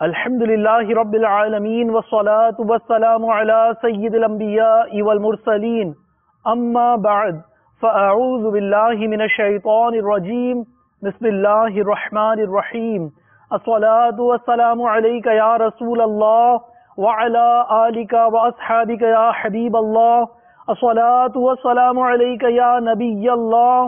الحمد لله رب العالمين والصلاة والسلام على سيد الأنبياء والمرسلين أما بعد فأعوذ بالله من الشيطان الرجيم بسم الله الرحمن الرحيم الصلاة والسلام عليك يا رسول الله وعلى آلك وأصحابك يا حبيب الله الصلاة والسلام عليك يا نبي الله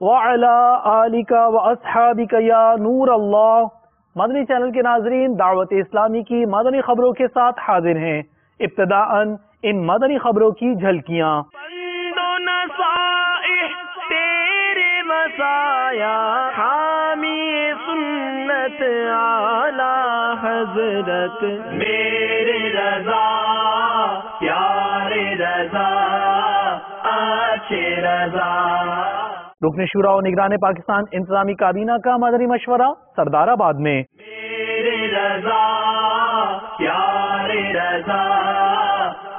وعلى آلك وأصحابك يا نور الله۔ مدنی چینل کے ناظرین، دعوت اسلامی کی مدنی خبروں کے ساتھ حاضر ہیں۔ ابتداءً ان مدنی خبروں کی جھلکیاں۔ پند و نصائح تیرے مسایا حامی سنت اعلی حضرت میرے رضا پیار رضا اچھے رضا۔ رکن شورا و نگران پاکستان انتظامی کابینہ کا مدنی مشورہ سردار آباد میں۔ میرے رضا پیار رضا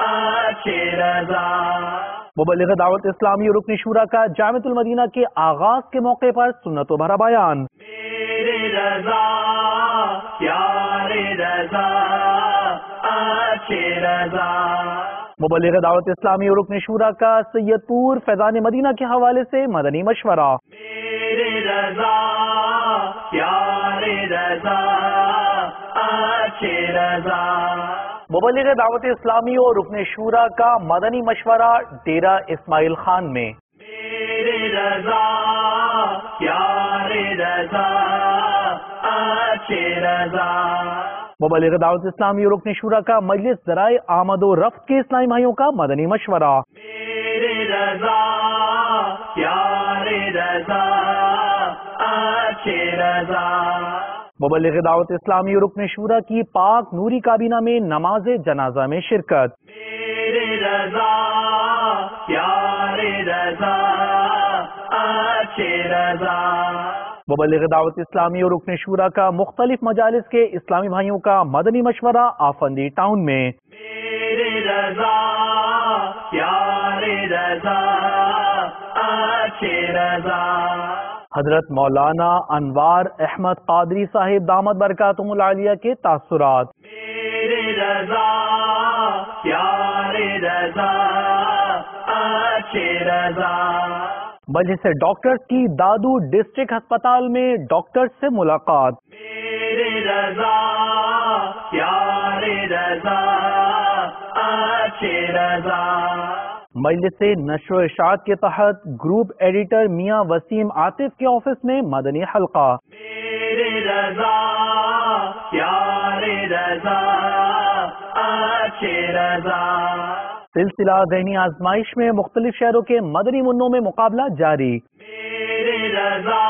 اچھے رضا۔ مبلغ دعوت اسلامی اور رکن شورا کا جامعۃ المدینہ کے آغاز کے موقع پر سنت و بھرا بیان۔ میرے رضا پیار رضا اچھے رضا۔ مبلغ دعوت اسلامی اور رکن شورا کا سید پور فیضان مدینہ کے حوالے سے مدنی مشورہ۔ میرے رضا پیار رضا اچھے رضا۔ مبلغ دعوت اسلامی اور رکن شورا کا مدنی مشورہ ڈیرہ اسماعیل خان میں۔ میرے رضا پیار رضا اچھے رضا۔ مبلغ دعوت اسلامی اور رکن شورا کا مجلس ذرائع آمد و رفت کے اسلامی بھائیوں کا مدنی مشورہ۔ میرے رضا پیار رضا اچھے رضا۔ مبلغ دعوت اسلامی اور رکن شورا کی پاک نوری کابینہ میں نماز جنازہ میں شرکت۔ میرے رضا پیار رضا اچھے رضا۔ مبلغ دعوت اسلامی اور رکن شورا کا مختلف مجالس کے اسلامی بھائیوں کا مدنی مشورہ آفندی ٹاؤن میں۔ میرے رضا پیار رضا اچھے رضا۔ حضرت مولانا انوار احمد قادری صاحب دامت برکاتہم العالیہ کے تاثرات۔ میرے رضا پیار رضا اچھے رضا۔ مجلس ڈاکٹرز کی دادو ڈسٹرکٹ ہسپتال میں ڈاکٹرز سے ملاقات۔ میرے رضا پیار رضا اچھے رضا۔ مجلس نشر و اشاعت کے تحت گروپ ایڈیٹر میاں وسیم عاطف کے آفس میں مدنی حلقہ۔ میرے رضا پیار رضا اچھے رضا۔ سلسلہ ذہنی آزمائش میں مختلف شہروں کے مدنی منوں میں مقابلہ جاری۔ میرے رضا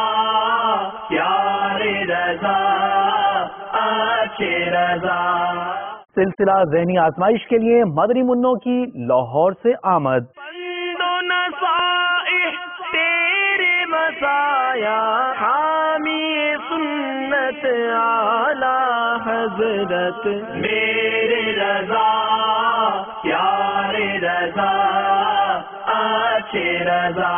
پیار رضا اچھے رضا۔ سلسلہ ذہنی آزمائش کے لیے مدنی منوں کی لاہور سے آمد۔ پند و نصائح تیرے مسایا حامی سنت اعلی حضرت میرے رضا پیار رضا اچھے رضا۔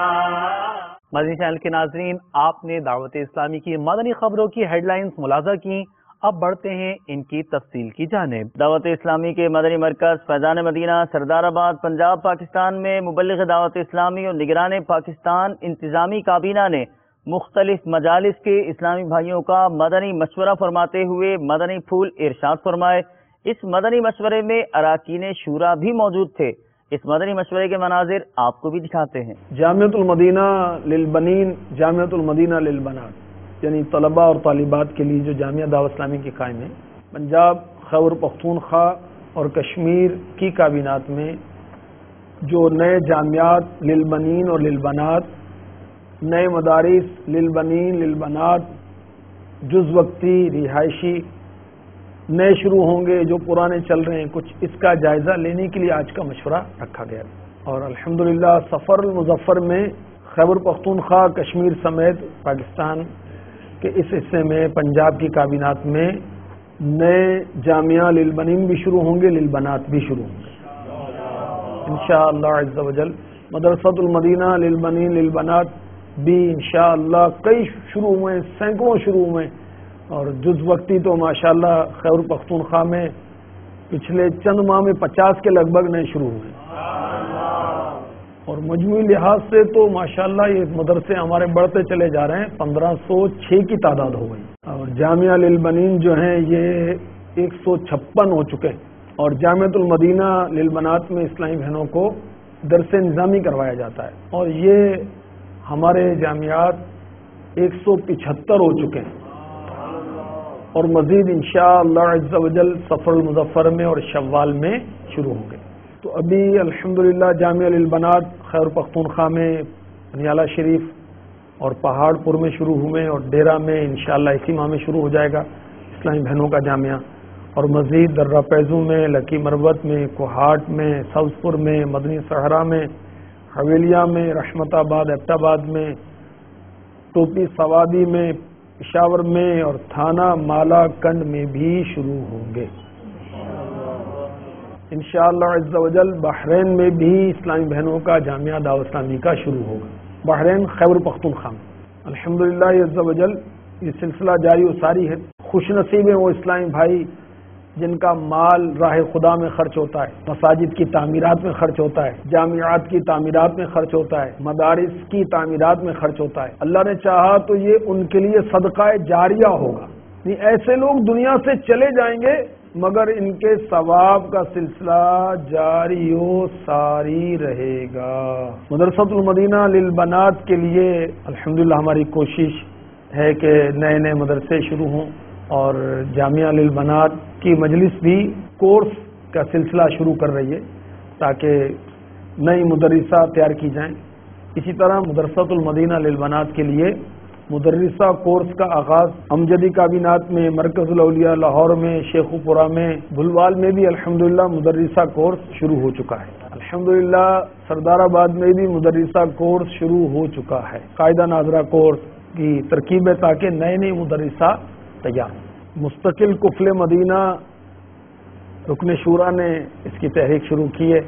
مدنی چینل کے ناظرین، آپ نے دعوت اسلامی کی مدنی خبروں کی ہیڈ لائنز ملاحظہ کی۔ اب بڑھتے ہیں ان کی تفصیل کی جانب۔ دعوت اسلامی کے مدنی مرکز فیضان مدینہ سردار آباد پنجاب پاکستان میں مبلغ دعوت اسلامی اور نگران پاکستان انتظامی کابینہ نے مختلف مجالس کے اسلامی بھائیوں کا مدنی مشورہ فرماتے ہوئے مدنی پھول ارشاد فرمائے۔ اس مدنی مشورے میں اراکین شورا بھی موجود تھے۔ اس مدنی مشورے کے مناظر آپ کو بھی دکھاتے ہیں۔ جامعۃ المدینہ للبنین، جامعۃ المدینہ للبنات، یعنی طلباء اور طالبات کے لیے جو جامعہ دعوت اسلامی کی قائم ہے، پنجاب، خیبر پختونخوا اور کشمیر کی کابینات میں جو نئے جامعات للبنین اور للبنات، نئے مدارس للبنین للبنات، جز وقتی رہائشی نئے شروع ہوں گے، جو پرانے چل رہے ہیں کچھ، اس کا جائزہ لینے کے لیے آج کا مشورہ رکھا گیا۔ اور الحمدللہ سفر المظفر میں خیبر پختونخوا، کشمیر سمیت پاکستان کہ اس حصے میں پنجاب کی کابینات میں نئے جامعہ للبنین بھی شروع ہوں گے، للبنات بھی شروع ہوں گے انشاءاللہ عز و جل۔ مدرسۃ المدینہ للبنین للبنات بھی انشاءاللہ کئی شروع ہوئے، سینکڑوں شروع ہوئے، اور جز وقتی تو ماشاءاللہ خیبر پختونخوا میں پچھلے چند ماہ میں 50 کے لگ بھگ نئے شروع ہوئے، اور مجموعی لحاظ سے تو ماشاءاللہ یہ مدرسے ہمارے بڑھتے چلے جا رہے ہیں، 1506 کی تعداد ہو گئی، اور جامعہ للبنین جو ہیں یہ 156 ہو چکے ہیں، اور جامعۃ المدینہ للبنات میں اسلامی بہنوں کو درس نظامی کروایا جاتا ہے، اور یہ ہمارے جامعات 175 ہو چکے ہیں، اور مزید انشاءاللہ عز و جل سفر المظفر میں اور شوال میں شروع ہوں گے۔ تو ابھی الحمدللہ جامعہ للبنات خیبر پختونخوا میں نیالہ شریف اور پہاڑ پور میں شروع ہوئے، اور ڈیرہ میں انشاءاللہ اسی ماہ میں شروع ہو جائے گا اسلامی بہنوں کا جامعہ، اور مزید درہ پیزو میں، لکی مروت میں، کوہاٹ میں، سبز پور میں، مدنی صحرا میں، حویلیہ میں، رحمت آباد، ایبٹ آباد میں، ٹوپی سوادی میں، پشاور میں، اور تھانہ مالا کنڈ میں بھی شروع ہوں گے انشاءاللہ عز و جل۔ بحرین میں بھی اسلامی بہنوں کا جامعہ دعوت اسلامی کا شروع ہوگا، بحرین خیبر پختونخوا میں الحمدللہ عز و جل۔ یہ سلسلہ جاری و ساری ہے۔ خوش نصیب ہیں وہ اسلامی بھائی جن کا مال راہ خدا میں خرچ ہوتا ہے، مساجد کی تعمیرات میں خرچ ہوتا ہے، جامعات کی تعمیرات میں خرچ ہوتا ہے، مدارس کی تعمیرات میں خرچ ہوتا ہے۔ اللہ نے چاہا تو یہ ان کے لیے صدقہ جاریہ ہوگا، ایسے لوگ دنیا سے چلے جائیں گے مگر ان کے ثواب کا سلسلہ جاری و ساری رہے گا۔ مدرسۃ المدینہ للبنات کے لیے الحمدللہ ہماری کوشش ہے کہ نئے نئے مدرسے شروع ہوں، اور جامعہ للبنات کی مجلس بھی کورس کا سلسلہ شروع کر رہی ہے تاکہ نئی مدرسہ تیار کی جائیں۔ اسی طرح مدرسۃ المدینہ للبنات کے لیے مدرسہ کورس کا آغاز امجدی کابینات میں، مرکز الاولیاء لاہور میں، شیخو پورہ میں، بھلوال میں بھی الحمدللہ مدرسہ کورس شروع ہو چکا ہے۔ الحمدللہ سردار آباد میں بھی مدرسہ کورس شروع ہو چکا ہے۔ قاعدہ ناظرہ کورس کی ترکیب ہے تاکہ نئے نئے مدرسہ تیار۔ مستقل کفل مدینہ رکن شورا نے اس کی تحریک شروع کی ہے،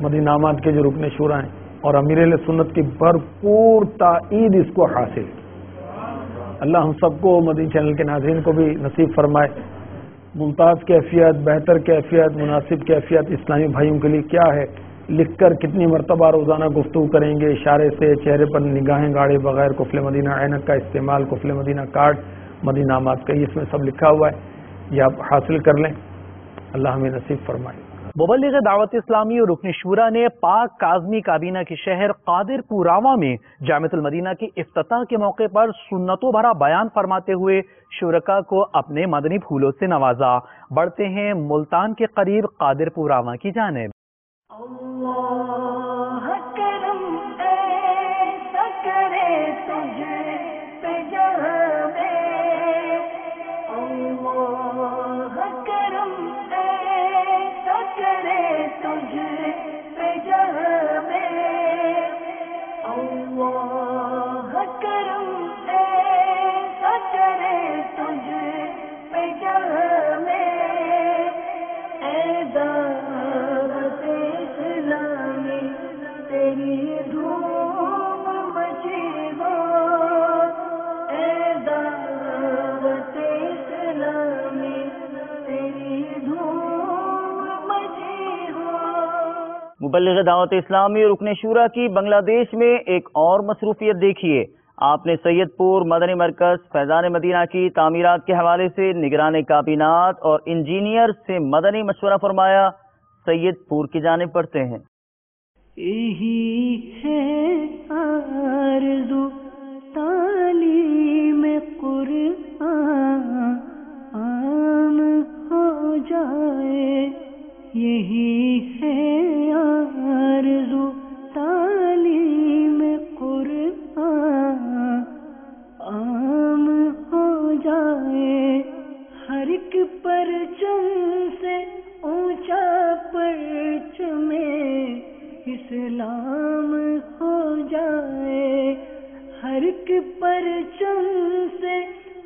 مدینامات کے جو رکن شورا ہیں، اور امیر اہل سنت کی بھرپور تائید اس کو حاصل۔ اللہ ہم سب کو مدین چینل کے ناظرین کو بھی نصیب فرمائے ممتاز کیفیت، بہتر کیفیت، مناسب کیفیت اسلامی بھائیوں کے لیے کیا ہے، لکھ کر کتنی مرتبہ روزانہ گفتگو کریں گے، اشارے سے، چہرے پر نگاہیں گاڑے بغیر، کفل مدینہ عینک کا استعمال، کفل مدینہ کارڈ، مدینامات کا، اس میں سب لکھا ہوا ہے، یہ آپ حاصل کر لیں، اللہ ہمیں نصیب فرمائے۔ مبلغ دعوت اسلامی اور رکن شورا نے پاک کاظمی کابینہ کے شہر قادر پوراواں میں جامعۃ المدینہ کے افتتاح کے موقع پر سنتوں بھرا بیان فرماتے ہوئے شرکاء کو اپنے مدنی پھولوں سے نوازا۔ بڑھتے ہیں ملتان کے قریب قادر پوراواں کی جانب۔ اللہ کرم ایسا کرے تجھ پہ جہاں میں، اللہ کرم ایسا کرے تجھ پہ جہاں میں، اللہ کرم ایسا کرے تجھ پہ جہاں میں، اے دعوت اسلامی تیری دھوم مچی ہو، اے دعوت اسلامی تیری دھوم مچی ہو۔ مبلغ دعوت اسلامی اور رکن شورا کی بنگلہ دیش میں ایک اور مصروفیت دیکھیے۔ آپ نے سید پور مدنی مرکز فیضان مدینہ کی تعمیرات کے حوالے سے نگران کابینات اور انجینئر سے مدنی مشورہ فرمایا۔ سید پور کی جانب پڑھتے ہیں۔ یہی ہے آرزو تعلیم قرآن عام ہو جائے، یہی ہے آرزو تعلیم قرآن عام ہو جائے، ہر ایک پرچم سے اونچا پرچم اسلام ہو جائے، ہر ایک پرچم سے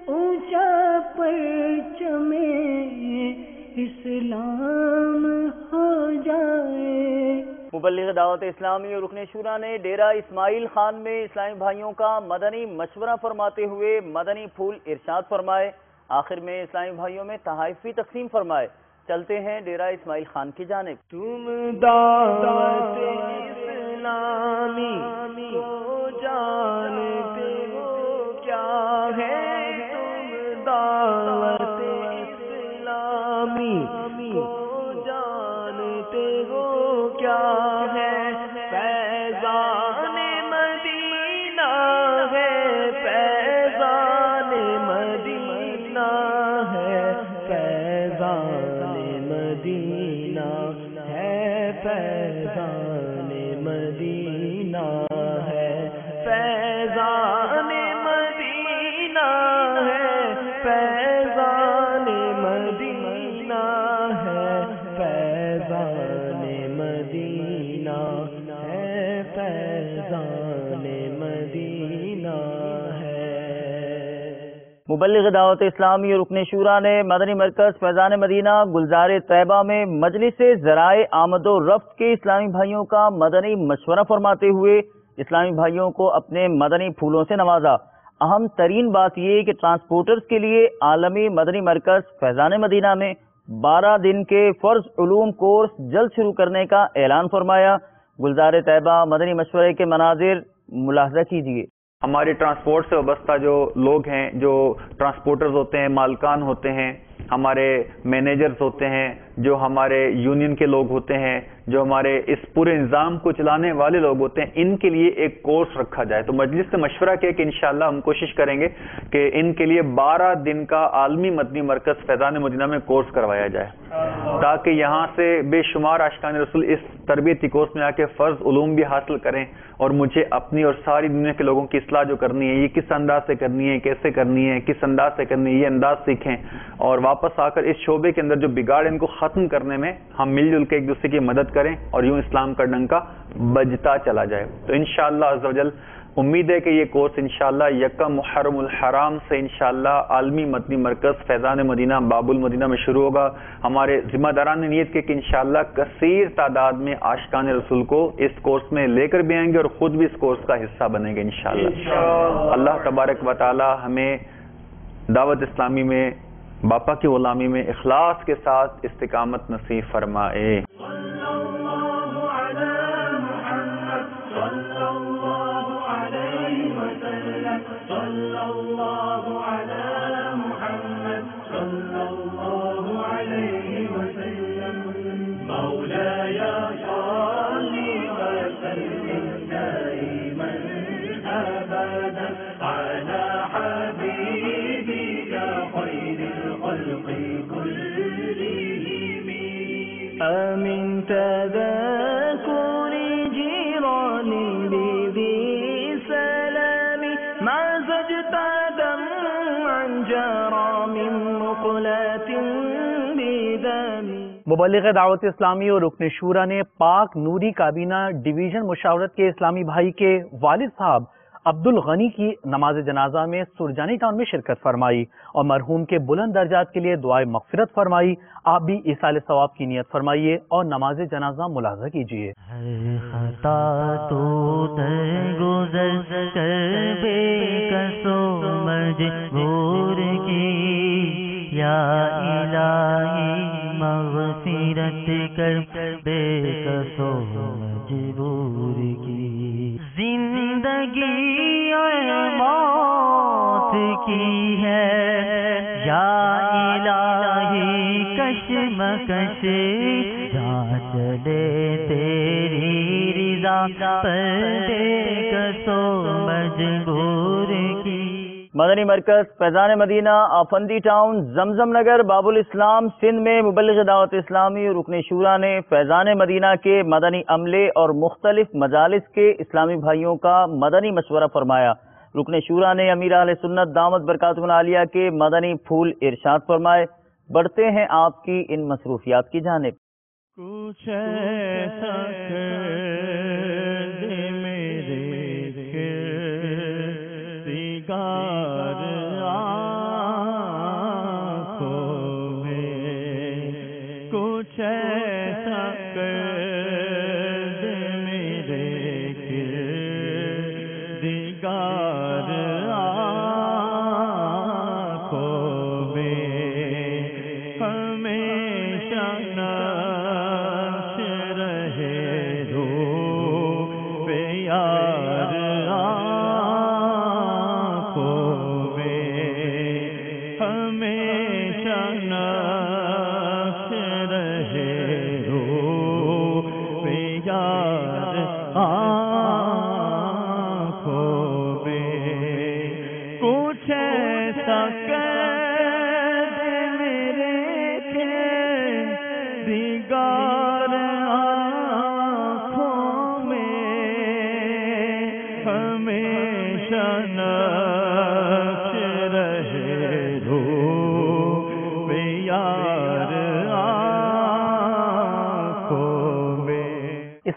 اونچا پرچم اسلام ہو جائے۔ مبلغ دعوت اسلامی اور رکن شورا نے ڈیرہ اسماعیل خان میں اسلامی بھائیوں کا مدنی مشورہ فرماتے ہوئے مدنی پھول ارشاد فرمائے۔ آخر میں اسلامی بھائیوں میں تحائف بھی تقسیم فرمائے. چلتے ہیں ڈیرہ اسماعیل خان کی جانب. تم دعوت اسلامی کو جانتے ہو کیا ہے، تم دعوت اسلامی کو جانتے ہو کیا ہے، فیضان مدینہ ہے، فیضان مدینہ ہے، فیضان مدینہ ہے، فیضان مدینہ ہے، فیضان مدینہ ہے، فیضان مدینہ ہے، فیضان مدینہ ہے، فیضان مدینہ ہے. مبلغ دعوت اسلامی اور رکن شورا نے مدنی مرکز فیضان مدینہ گلزار طیبہ میں مجلس ذرائع آمد و رفت کے اسلامی بھائیوں کا مدنی مشورہ فرماتے ہوئے اسلامی بھائیوں کو اپنے مدنی پھولوں سے نوازا. اہم ترین بات یہ کہ ٹرانسپورٹرز کے لیے عالمی مدنی مرکز فیضان مدینہ میں 12 دن کے فرض علوم کورس جلد شروع کرنے کا اعلان فرمایا. گلزار طیبہ مدنی مشورے کے مناظر ملاحظہ کیجیے. ہمارے ٹرانسپورٹ سے وابستہ جو لوگ ہیں، جو ٹرانسپورٹرز ہوتے ہیں، مالکان ہوتے ہیں، ہمارے مینیجرز ہوتے ہیں، جو ہمارے یونین کے لوگ ہوتے ہیں، جو ہمارے اس پورے نظام کو چلانے والے لوگ ہوتے ہیں، ان کے لیے ایک کورس رکھا جائے. تو مجلس سے مشورہ کیا کہ انشاءاللہ ہم کوشش کریں گے کہ ان کے لیے 12 دن کا عالمی مدنی مرکز فیضان مدینہ میں کورس کروایا جائے، تاکہ یہاں سے بے شمار عاشقان رسول اس تربیتی کورس میں آ کے فرض علوم بھی حاصل کریں، اور مجھے اپنی اور ساری دنیا کے لوگوں کی اصلاح جو کرنی ہے، یہ کس انداز سے کرنی ہے، کیسے کرنی ہے، کس انداز سے کرنی ہے، یہ انداز سیکھیں، اور واپس آ کر اس شعبے کے اندر جو بگاڑ ان کو ختم کرنے میں ہم مل جل کے ایک دوسرے کی مدد کریں، اور یوں اسلام کا ڈنکا بجتا چلا جائے. تو انشاءاللہ عز و جل امید ہے کہ یہ کورس انشاءاللہ 1 محرم الحرام سے انشاءاللہ عالمی مدنی مرکز فیضان مدینہ باب المدینہ میں شروع ہوگا. ہمارے ذمہ داران نے نیت کی کہ انشاءاللہ کثیر تعداد میں عاشقان رسول کو اس کورس میں لے کر بھی آئیں گے اور خود بھی اس کورس کا حصہ بنیں گے انشاءاللہ. اللہ تبارک و تعالی ہمیں دعوت اسلامی میں باپا کی غلامی میں اخلاص کے ساتھ استقامت نصیب فرمائے. من تذاكر جيران بذي سلام ما زجت دمعا جرى من مقلات بدم. مبلغ دعوت اسلامی اور رکن شورا نے پاک نوری کابینہ ڈویژن مشاورت کے اسلامی بھائی کے والد صاحب عبد الغنی کی نماز جنازہ میں سرجانی ٹاؤن میں شرکت فرمائی اور مرحوم کے بلند درجات کے لیے دعائے مغفرت فرمائی. آپ بھی ایصال ثواب کی نیت فرمائیے اور نماز جنازہ ملاحظہ کیجیے. ہر خطا تو درگزر کر بے کسو مجبور کی، یا الہی مغفرت کر بے کسو مجبور کی. زندگی اور موت کی ہے یا الہی کشمکش، جہاں چلے تیری رضا پر بے کسو مجبور کی. مدنی مرکز فیضان مدینہ آفندی ٹاؤن زمزم نگر باب الاسلام سندھ میں مبلغ دعوت اسلامی اور رکن شورا نے فیضان مدینہ کے مدنی عملے اور مختلف مجالس کے اسلامی بھائیوں کا مدنی مشورہ فرمایا. رکن شورا نے امیر اہل سنت دامت برکاتہم العالیہ کے مدنی پھول ارشاد فرمائے. بڑھتے ہیں آپ کی ان مصروفیات کی جانب. کچھ ایسا کر دے میرے سگار آنکھوں میں، کچھ ایسا کر دے میرے سگار آنکھوں میں.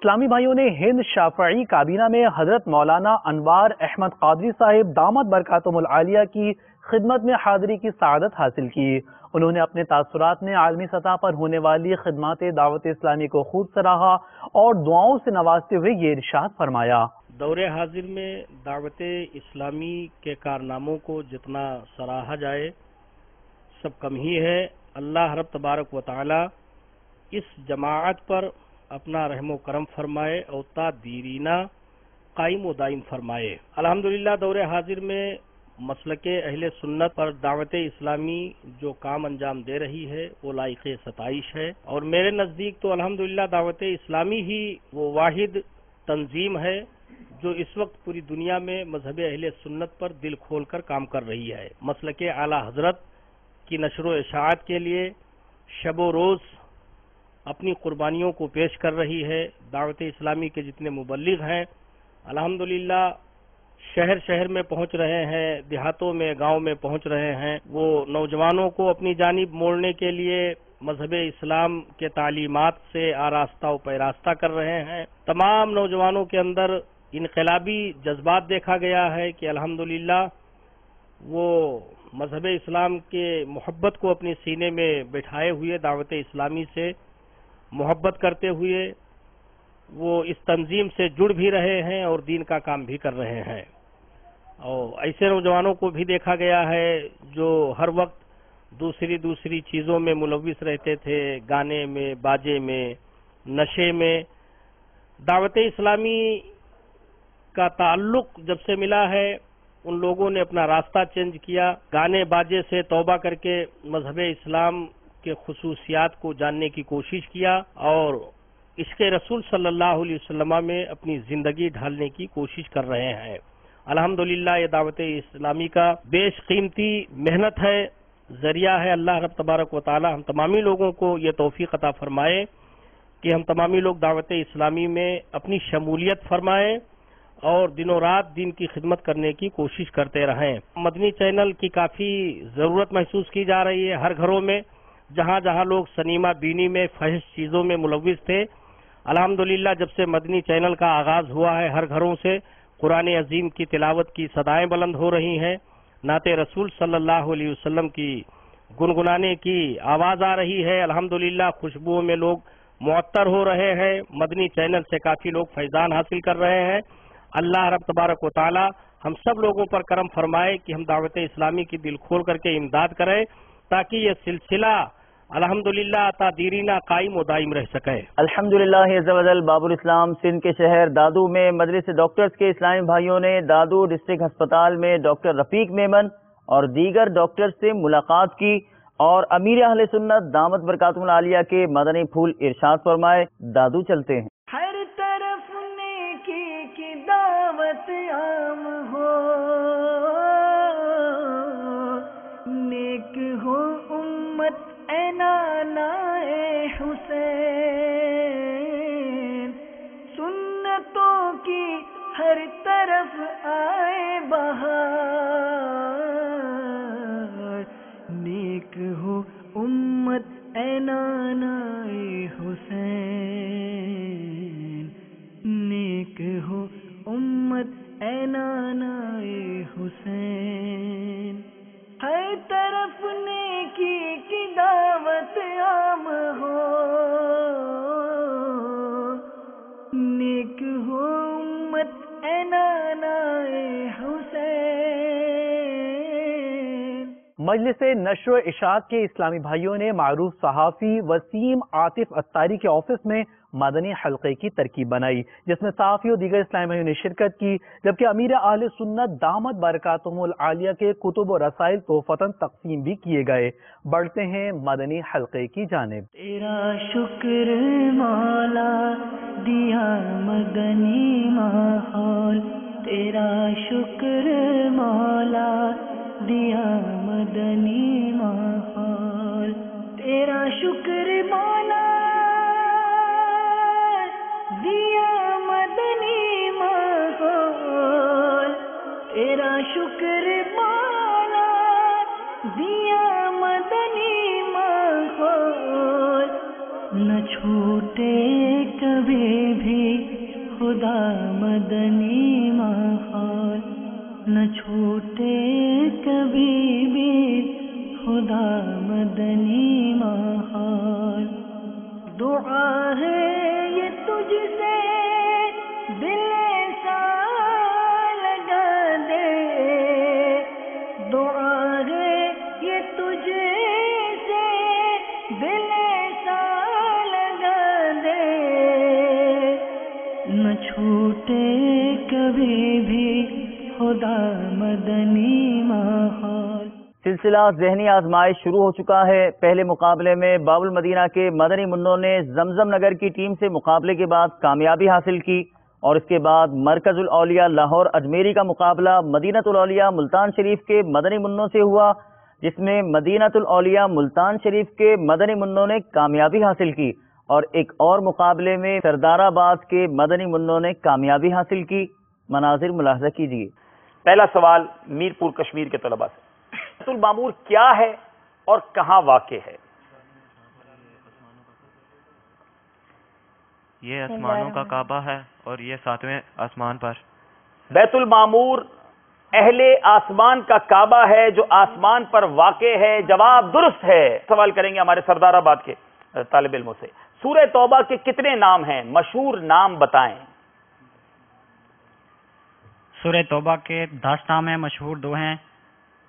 اسلامی بھائیوں نے ہند شافعی کابینہ میں حضرت مولانا انوار احمد قادری صاحب دامت برکاتہم العالیہ کی خدمت میں حاضری کی سعادت حاصل کی۔ انہوں نے اپنے تاثرات میں عالمی سطح پر ہونے والی خدمات دعوت اسلامی کو خوب سراہا اور دعاؤں سے نوازتے ہوئے یہ ارشاد فرمایا۔ دور حاضر میں دعوت اسلامی کے کارناموں کو جتنا سراہا جائے سب کم ہی ہے۔ اللہ رب تبارک و تعالی اس جماعت پر اپنا رحم و کرم فرمائے اور تا دیرینہ قائم و دائم فرمائے۔ الحمدللہ دور حاضر میں مسلک اہل سنت پر دعوت اسلامی جو کام انجام دے رہی ہے وہ لائق ستائش ہے، اور میرے نزدیک تو الحمدللہ دعوت اسلامی ہی وہ واحد تنظیم ہے جو اس وقت پوری دنیا میں مذہب اہل سنت پر دل کھول کر کام کر رہی ہے۔ مسلک اعلی حضرت کی نشر و اشاعت کے لیے شب و روز اپنی قربانیوں کو پیش کر رہی ہے۔ دعوت اسلامی کے جتنے مبلغ ہیں الحمدللہ شہر شہر میں پہنچ رہے ہیں، دیہاتوں میں گاؤں میں پہنچ رہے ہیں، وہ نوجوانوں کو اپنی جانب موڑنے کے لیے مذہب اسلام کے تعلیمات سے آراستہ و پیراستہ کر رہے ہیں۔ تمام نوجوانوں کے اندر انقلابی جذبات دیکھا گیا ہے کہ الحمدللہ وہ مذہب اسلام کے محبت کو اپنے سینے میں بٹھائے ہوئے دعوت اسلامی سے محبت کرتے ہوئے وہ اس تنظیم سے جڑ بھی رہے ہیں اور دین کا کام بھی کر رہے ہیں۔ اور ایسے نوجوانوں کو بھی دیکھا گیا ہے جو ہر وقت دوسری چیزوں میں ملوث رہتے تھے، گانے میں، باجے میں، نشے میں۔ دعوت اسلامی کا تعلق جب سے ملا ہے ان لوگوں نے اپنا راستہ چینج کیا، گانے باجے سے توبہ کر کے مذہب اسلام کے خصوصیات کو جاننے کی کوشش کیا اور عشق رسول صلی اللہ علیہ وسلم میں اپنی زندگی ڈھالنے کی کوشش کر رہے ہیں۔ الحمدللہ یہ دعوت اسلامی کا بیش قیمتی محنت ہے، ذریعہ ہے۔ اللہ رب تبارک و تعالی ہم تمامی لوگوں کو یہ توفیق عطا فرمائے کہ ہم تمامی لوگ دعوت اسلامی میں اپنی شمولیت فرمائیں اور دنوں رات دین کی خدمت کرنے کی کوشش کرتے رہیں۔ مدنی چینل کی کافی ضرورت محسوس کی جا رہی ہے ہر گھروں میں، جہاں جہاں لوگ سنیما بینی میں فحش چیزوں میں ملوث تھے۔ الحمدللہ جب سے مدنی چینل کا آغاز ہوا ہے ہر گھروں سے قرآن عظیم کی تلاوت کی صدائیں بلند ہو رہی ہیں، نعت رسول صلی اللہ علیہ وسلم کی گنگنانے کی آواز آ رہی ہے۔ الحمدللہ خوشبوؤں میں لوگ معطر ہو رہے ہیں، مدنی چینل سے کافی لوگ فیضان حاصل کر رہے ہیں۔ اللہ رب تبارک و تعالی ہم سب لوگوں پر کرم فرمائے کہ ہم دعوت اسلامی کی دل کھول کر کے امداد کریں تاکہ یہ سلسلہ الحمدللہ تا دیرینہ قائم و دائم رہ سکے۔ الحمدللہ عز و جل باب الاسلام سندھ کے شہر دادو میں مجلس ڈاکٹرز کے اسلامی بھائیوں نے دادو ڈسٹرکٹ ہسپتال میں ڈاکٹر رفیق میمن اور دیگر ڈاکٹر سے ملاقات کی اور امیر اہل سنت دامت برکاتہم العالیہ کے مدنی پھول ارشاد فرمائے۔ دادو چلتے ہیں۔ ہر طرف نیکی کی دعوت عام ہو، نیک ہو امت اے نانا اے حسین، سنتوں کی ہر طرف آئے بہار، نیک ہو امت اے نانا اے حسین، نیک ہو امت اے نانا اے حسین، ہر طرف نیکی کی دعوت عام ہو، نیک ہو امت اے نانا اے حسین۔ مجلس نشر و اشاعت کے اسلامی بھائیوں نے معروف صحافی وسیم عاطف اتاری کے آفس میں مدنی حلقے کی ترکیب بنائی، جس میں صحافی اور دیگر اسلامی بھائیوں نے شرکت کی، جبکہ امیر اہل سنت دامت برکاتہم العالیہ کے کتب و رسائل تحفتاً تقسیم بھی کیے گئے۔ بڑھتے ہیں مدنی حلقے کی جانب۔ تیرا شکر مولا دیا مدنی ماحول، تیرا شکر مولا دیا مدنی ماحول، تیرا شکر مولا دیا مدنی ماحول، تیرا شکر مولا دیا مدنی ماحول، نہ چھوٹے کبھی بھی خدا مدنی ماحول، نہ چھوٹے کبھی بھی خدا مدنی ماحول. دعا ہے یہ تجھ سے دل سا لگا دے، دعا ہے یہ تجھ سے دل سا لگا دے، نہ چھوٹے کبھی بھی خدا مدنی ماحول. سلسلہ ذہنی آزمائش شروع ہو چکا ہے. پہلے مقابلے میں باب المدینہ کے مدنی منوں نے زمزم نگر کی ٹیم سے مقابلے کے بعد کامیابی حاصل کی، اور اس کے بعد مرکز الاولیاء لاہور اجمیری کا مقابلہ مدینۃ الاولیاء ملتان شریف کے مدنی منوں سے ہوا، جس میں مدینۃ الاولیاء ملتان شریف کے مدنی منوں نے کامیابی حاصل کی، اور ایک اور مقابلے میں سردار آباد کے مدنی منوں نے کامیابی حاصل کی. مناظر ملاحظہ کیجیے. پہلا سوال میرپور کشمیر کے طلباء سے، بیت المعمور کیا ہے اور کہاں واقع ہے؟ یہ آسمانوں کا کعبہ ہے اور یہ 7ویں آسمان پر. بیت المعمور اہل آسمان کا کعبہ ہے جو آسمان پر واقع ہے. جواب درست ہے. سوال کریں گے ہمارے سردار آباد کے طالب علموں سے. سورہ توبہ کے کتنے نام ہیں؟ مشہور نام بتائیں. سورہ توبہ کے 10 نام ہیں، مشہور 2 ہیں،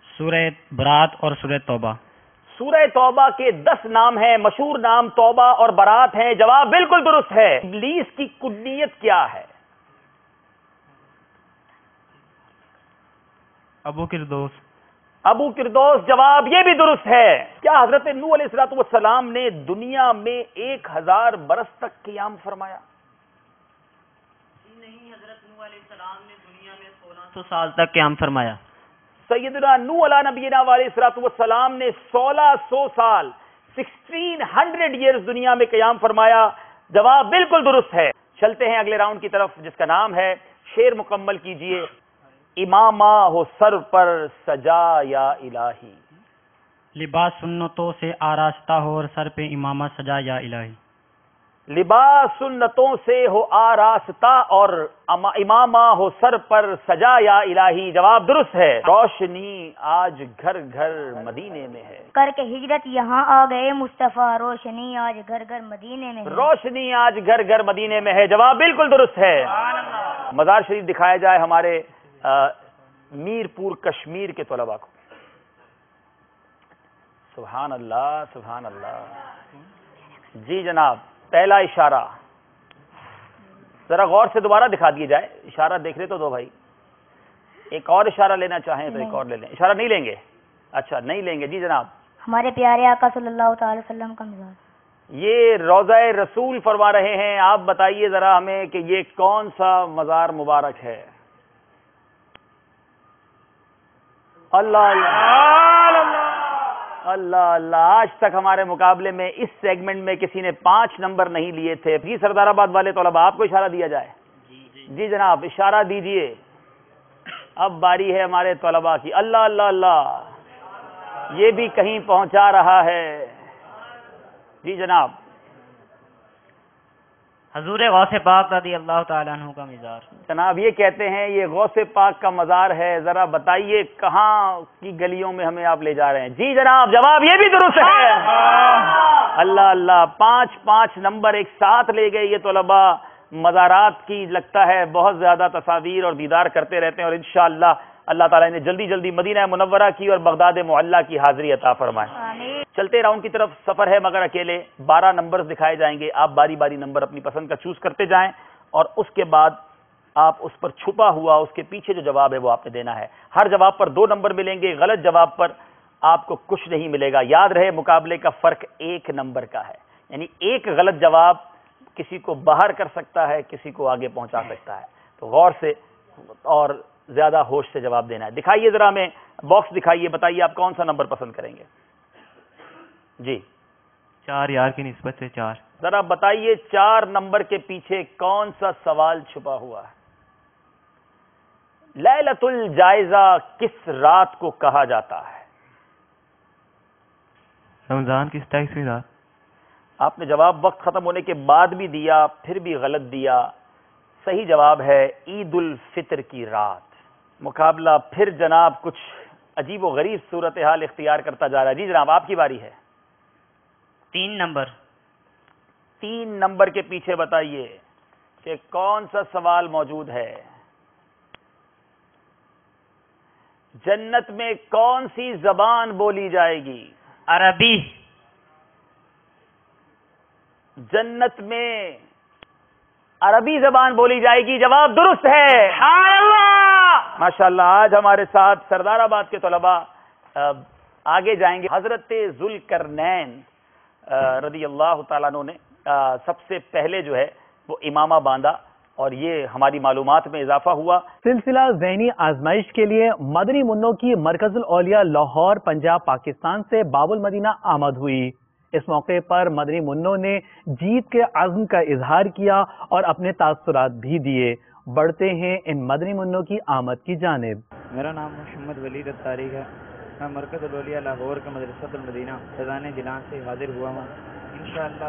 سورہ برات اور سورہ توبہ. سورہ توبہ کے 10 نام ہیں، مشہور نام توبہ اور برات ہیں. جواب بالکل درست ہے. ابلیس کی کنیت کیا ہے؟ ابو کردوس. ابو کردوس. جواب یہ بھی درست ہے. کیا حضرت نوح علیہ السلام نے دنیا میں 1000 برس تک قیام فرمایا؟ نہیں، حضرت نوح علیہ السلام نے دنیا میں 1600 سال تک قیام فرمایا. سیدنا نوح علیہ نبینا علیہ السلام نے 1600 سال 1600 ایئرز دنیا میں قیام فرمایا. جواب بالکل درست ہے. چلتے ہیں اگلے راؤنڈ کی طرف جس کا نام ہے، شعر مکمل کیجئے. امامہ ہو سر پر سجا یا الہی، لباس سنتوں سے آراستہ ہو اور سر پہ امامہ سجا یا الہی. لباس سنتوں سے ہو آراستہ اور امامہ ہو سر پر سجا یا الہی. جواب درست ہے. روشنی آج گھر گھر مدینے میں ہے. کر کے ہجرت یہاں آ گئے مصطفیٰ، روشنی آج گھر گھر مدینے میں ہے. روشنی آج گھر گھر مدینے میں ہے. جواب بالکل درست ہے. مزار شریف دکھایا جائے ہمارے میرپور کشمیر کے طلباء کو. سبحان اللہ سبحان اللہ. جی جناب، پہلا اشارہ ذرا غور سے دوبارہ دکھا دیے جائے. اشارہ دیکھ رہے تو دو بھائی. ایک اور اشارہ لینا چاہیں تو ایک اور لے لیں. اشارہ نہیں لیں گے؟ اچھا نہیں لیں گے. جی جناب. ہمارے پیارے آقا صلی اللہ تعالی وسلم کا مزار. یہ روضہ رسول فرما رہے ہیں. آپ بتائیے ذرا ہمیں کہ یہ کون سا مزار مبارک ہے؟ اللہ اللہ اللہ. آج تک ہمارے مقابلے میں اس سیگمنٹ میں کسی نے 5 نمبر نہیں لیے تھے. پھر سردار آباد والے طلباء آپ کو اشارہ دیا جائے. جی جناب اشارہ دیجئے. اب باری ہے ہمارے طلباء کی. اللہ اللہ اللہ. یہ بھی کہیں پہنچا رہا ہے. جی جناب. حضور غوث پاک رضی اللہ تعالیٰ عنہ کا مزار. جناب یہ کہتے ہیں یہ غوث پاک کا مزار ہے. ذرا بتائیے کہاں کی گلیوں میں ہمیں آپ لے جا رہے ہیں؟ جی جناب جواب یہ بھی درست ہے. اللہ اللہ. 5 نمبر ایک ساتھ لے گئے یہ طلباء. مزارات کی لگتا ہے بہت زیادہ تصاویر اور دیدار کرتے رہتے ہیں، اور انشاءاللہ اللہ تعالیٰ نے جلدی جلدی مدینہ منورہ کی اور بغداد معلیٰ کی حاضری عطا فرمائے. چلتے راؤنڈ کی طرف. سفر ہے مگر اکیلے. 12 نمبرز دکھائے جائیں گے. آپ باری باری نمبر اپنی پسند کا چوز کرتے جائیں، اور اس کے بعد آپ اس پر چھپا ہوا اس کے پیچھے جو جواب ہے وہ آپ نے دینا ہے. ہر جواب پر 2 نمبر ملیں گے. غلط جواب پر آپ کو کچھ نہیں ملے گا. یاد رہے مقابلے کا فرق 1 نمبر کا ہے. یعنی ایک غلط جواب کسی کو باہر کر سکتا ہے، کسی کو آگے پہنچا سکتا ہے. تو غور سے اور زیادہ ہوش سے جواب دینا ہے. دکھائیے ذرا ہمیں باکس دکھائیے. بتائیے آپ کون سا نمبر پسند کریں گے؟ جی 4 یار کی نسبت سے 4. ذرا بتائیے 4 نمبر کے پیچھے کون سا سوال چھپا ہوا ہے؟ لیلۃ الجائزہ کس رات کو کہا جاتا ہے؟ رمضان کی 27ویں رات. آپ نے جواب وقت ختم ہونے کے بعد بھی دیا، پھر بھی غلط دیا. صحیح جواب ہے عید الفطر کی رات. مقابلہ پھر جناب کچھ عجیب و غریب صورتحال اختیار کرتا جا رہا ہے. جی جناب آپ کی باری ہے. 3 نمبر. 3 نمبر کے پیچھے بتائیے کہ کون سا سوال موجود ہے. جنت میں کون سی زبان بولی جائے گی؟ عربی. جنت میں عربی زبان بولی جائے گی. جواب درست ہے. ماشاءاللہ. آج ہمارے ساتھ سردار آباد کے طلباء آگے جائیں گے. حضرت ذوالقرنین رضی اللہ تعالیٰ عنہ نے سب سے پہلے جو ہے وہ امامہ باندھا اور یہ ہماری معلومات میں اضافہ ہوا. سلسلہ ذہنی آزمائش کے لیے مدنی منوں کی مرکز الاولیاء لاہور پنجاب پاکستان سے باب المدینہ آمد ہوئی. اس موقع پر مدنی منوں نے جیت کے عزم کا اظہار کیا اور اپنے تاثرات بھی دیے. بڑھتے ہیں ان مدنی منوں کی آمد کی جانب. میرا نام محمد ولید الطارق ہے. میں مرکز الاولیاء لاہور کے مدرسۃ المدینہ فیضان جیلان سے حاضر ہوا ہوں. انشاءاللہ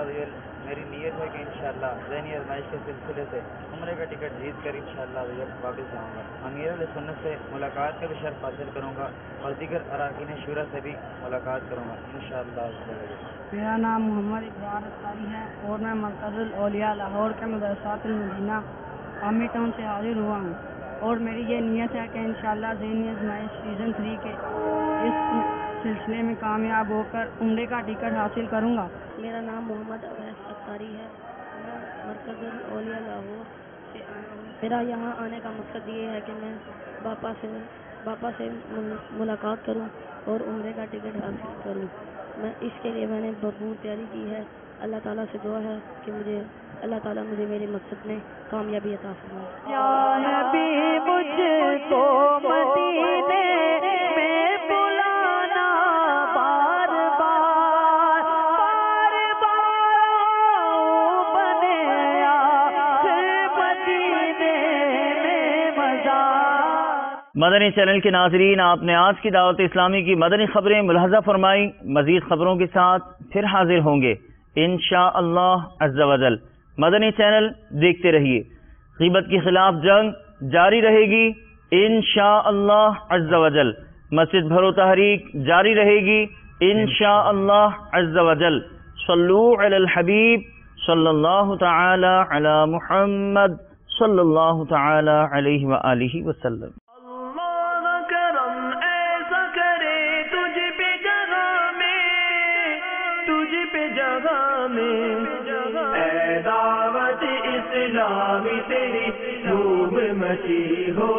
میری نیت ہے کہ انشاءاللہ ذہنی آزمائش کے سلسلے سے عمرے کا ٹکٹ جیت کر انشاءاللہ واپس آؤں گا. امیر علیہ سنت سے ملاقات کا بھی شرف حاصل کروں گا اور دیگر اراکین شورا سے بھی ملاقات کروں گا انشاءاللہ. میرا نام محمد اقبال اختاری ہے اور میں مرکز الاولیاء لاہور کے مدرسۃ المدینہ عامی ٹاؤن سے حاضر ہوا ہوں اور میری یہ نیت ہے کہ انشاءاللہ ذہنی آزمائش سیزن 3 کے اس سلسلے میں کامیاب ہو کر عمرے کا ٹکٹ حاصل کروں گا. میرا نام محمد اویس اختاری ہے. میں مرکز الاولیاء لاہور سے آیا ہوں. میرا یہاں آنے کا مقصد یہ ہے کہ میں باپا سے ملاقات کروں اور عمرے کا ٹکٹ حاصل کروں. میں اس کے لیے میں نے بھرپور تیاری کی ہے. اللہ تعالیٰ سے دعا ہے کہ اللہ تعالیٰ مجھے میرے مقصد میں کامیابی عطا فرمائے. یا نبی مجھ کو مدینے میں بلانا بار بار بنے آخر مدینے میں مزار. مدنی چینل کے ناظرین، آپ نے آج کی دعوت اسلامی کی مدنی خبریں ملاحظہ فرمائی. مزید خبروں کے ساتھ پھر حاضر ہوں گے انشاءاللہ عز و جل. مدنی چینل دیکھتے رہیے. غیبت کے خلاف جنگ جاری رہے گی انشاءاللہ عز و جل. مسجد بھرو تحریک جاری رہے گی انشاءاللہ عز و جل. صلو علی الحبیب صلی اللہ تعالی علی محمد صلی اللہ تعالی علیہ وآلہ وسلم. اے دعوت اسلامی تیری دھوم مچی ہو.